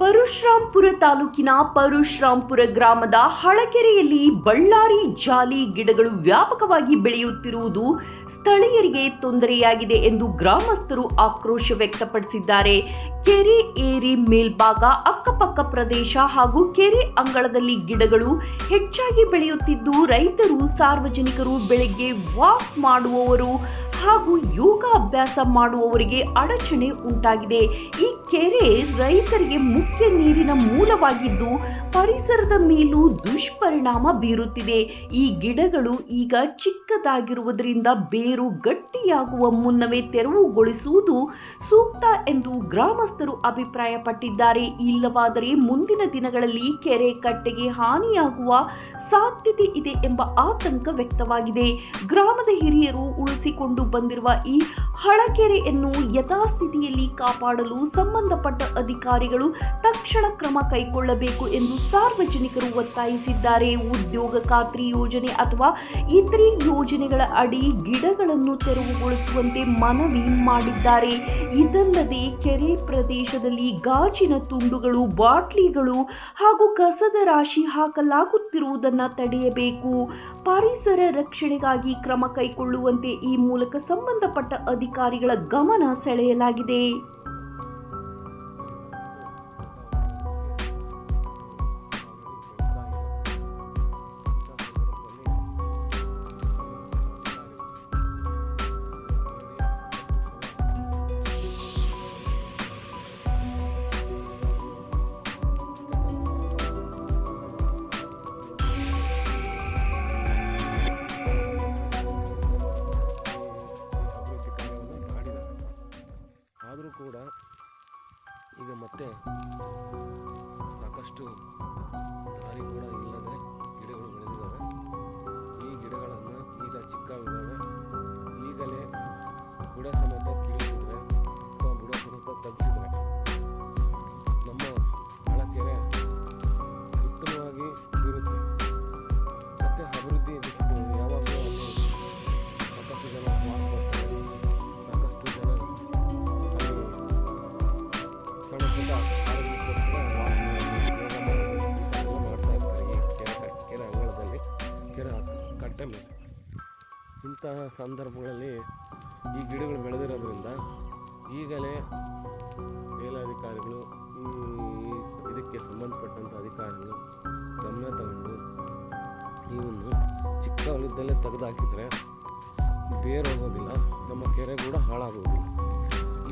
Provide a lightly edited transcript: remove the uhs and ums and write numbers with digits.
ಪರಶುರಾಂಪುರ ತಾಲೂಕಿನ ಪರಶುರಾಂಪುರ ಗ್ರಾಮದ ಹಳಕೆರೆಯಲ್ಲಿ ಬಳ್ಳಾರಿ ಜಾಲಿ ಗಿಡಗಳು ವ್ಯಾಪಕವಾಗಿ ಬೆಳೆಯುತ್ತಿರುವುದು ಸ್ಥಳೀಯರಿಗೆ ತೊಂದರೆಯಾಗಿದೆ ಎಂದು ಗ್ರಾಮಸ್ಥರು ಆಕ್ರೋಶ ವ್ಯಕ್ತಪಡಿಸಿದ್ದಾರೆ. ಕೆರೆ ಏರಿ ಮೇಲ್ಭಾಗ, ಅಕ್ಕಪಕ್ಕ ಪ್ರದೇಶ ಹಾಗೂ ಕೆರೆ ಅಂಗಳದಲ್ಲಿ ಗಿಡಗಳು ಹೆಚ್ಚಾಗಿ ಬೆಳೆಯುತ್ತಿದ್ದು ರೈತರು, ಸಾರ್ವಜನಿಕರು, ಬೆಳಗ್ಗೆ ವಾಕ್ ಮಾಡುವವರು ಹಾಗೂ ಯೋಗಾಭ್ಯಾಸ ಮಾಡುವವರಿಗೆ ಅಡಚಣೆ ಉಂಟಾಗಿದೆ. ಈ ಕೆರೆ ರೈತರಿಗೆ ಮುಖ್ಯ ನೀರಿನ ಮೂಲವಾಗಿದ್ದು ಪರಿಸರದ ಮೇಲೂ ದುಷ್ಪರಿಣಾಮ ಬೀರುತ್ತಿದೆ. ಈ ಗಿಡಗಳು ಈಗ ಚಿಕ್ಕದಾಗಿರುವುದರಿಂದ ಬೇರು ಗಟ್ಟಿಯಾಗುವ ಮುನ್ನವೇ ತೆರವುಗೊಳಿಸುವುದು ಸೂಕ್ತ ಎಂದು ಗ್ರಾಮಸ್ಥರು ಅಭಿಪ್ರಾಯಪಟ್ಟಿದ್ದಾರೆ. ಇಲ್ಲವಾದರೆ ಮುಂದಿನ ದಿನಗಳಲ್ಲಿ ಕೆರೆ ಕಟ್ಟೆಗೆ ಹಾನಿಯಾಗುವ ಸಾಧ್ಯತೆ ಇದೆ ಎಂಬ ಆತಂಕ ವ್ಯಕ್ತವಾಗಿದೆ. ಗ್ರಾಮದ ಹಿರಿಯರು ಉಳಿಸಿಕೊಂಡು ಬಂದಿರುವ ಈ ಹಳಕೆರೆಯನ್ನು ಯಥಾಸ್ಥಿತಿಯಲ್ಲಿ ಕಾಪಾಡಲು ಸಂಬಂಧಪಟ್ಟ ಅಧಿಕಾರಿಗಳು ತಕ್ಷಣ ಕ್ರಮ ಕೈಗೊಳ್ಳಬೇಕು ಎಂದು ಸಾರ್ವಜನಿಕರು ಒತ್ತಾಯಿಸಿದ್ದಾರೆ. ಉದ್ಯೋಗ ಖಾತ್ರಿ ಯೋಜನೆ ಅಥವಾ ಇತರೆ ಯೋಜನೆಗಳ ಅಡಿ ಗಿಡಗಳನ್ನು ತೆರವುಗೊಳಿಸುವಂತೆ ಮನವಿ ಮಾಡಿದ್ದಾರೆ. ಇದಲ್ಲದೆ ಕೆರೆ ಪ್ರದೇಶದಲ್ಲಿ ಗಾಜಿನ ತುಂಡುಗಳು, ಬಾಟ್ಲಿಗಳು ಹಾಗೂ ಕಸದ ರಾಶಿ ಹಾಕಲಾಗುತ್ತಿರುವುದನ್ನು ತಡೆಯಬೇಕು. ಪರಿಸರ ರಕ್ಷಣೆಗಾಗಿ ಕ್ರಮ ಕೈಗೊಳ್ಳುವಂತೆ ಈ ಮೂಲಕ ಸಂಬಂಧಪಟ್ಟ ಅಧಿಕಾರಿಗಳ ಗಮನ ಸೆಳೆಯಲಾಗಿದೆ. ಆದರೂ ಕೂಡ ಈಗ ಮತ್ತೆ ಸಾಕಷ್ಟು ದಾರಿ ಕೂಡ ಇಲ್ಲದೆ ಗಿಡಗಳು ಬೆಳೆದಿದ್ದಾವೆ. ಈ ಗಿಡಗಳನ್ನು ಈಗ ಚಿಕ್ಕವಿದ್ದಾವೆ. ಈಗಲೇ ಬುಡ ಸಮೇತ ಕೀಳಿಸಿದ್ರೆ ಅಥವಾ ಬುಡ ಸಮೇತ ತೆಗೆಸಿದ್ರೆ ನಮ್ಮ ಹಳಕೆರೆ ಉತ್ತಮವಾಗಿ ಇರುತ್ತೆ. ಮತ್ತು ಅಭಿವೃದ್ಧಿ ಯಾವಾಗಲೂ ಅಲ್ಲಿ ಸಾಕಷ್ಟು ಜನ ವಾಕ್ ಬರ್ತಾರೆ, ಸಾಕಷ್ಟು ಜನ ಆರೋಗ್ಯಕ್ಕೋಸ್ಕರ ಮಾಡ್ತಾ ಇರ್ತಾರೆ ಈ ಕೆರೆ ಅಂಗಳದಲ್ಲಿ, ಕೆರೆ ಕಟ್ಟೆ ಮೇಲೆ. ಇಂತಹ ಸಂದರ್ಭಗಳಲ್ಲಿ ಈ ಗಿಡಗಳು ಬೆಳೆದಿರೋದ್ರಿಂದ ಈಗಲೇ ಮೇಲಾಧಿಕಾರಿಗಳು, ಇದಕ್ಕೆ ಸಂಬಂಧಪಟ್ಟಂಥ ಅಧಿಕಾರಿಗಳು ಗಮನ ತಗೊಂಡು ಇವನ್ನು ಚಿಕ್ಕವಳಿದ್ದಲ್ಲೇ ತೆಗೆದುಹಾಕಿದರೆ ಬೇರೆ ಹೋಗೋದಿಲ್ಲ, ನಮ್ಮ ಕೆರೆ ಕೂಡ ಹಾಳಾಗೋದಿಲ್ಲ.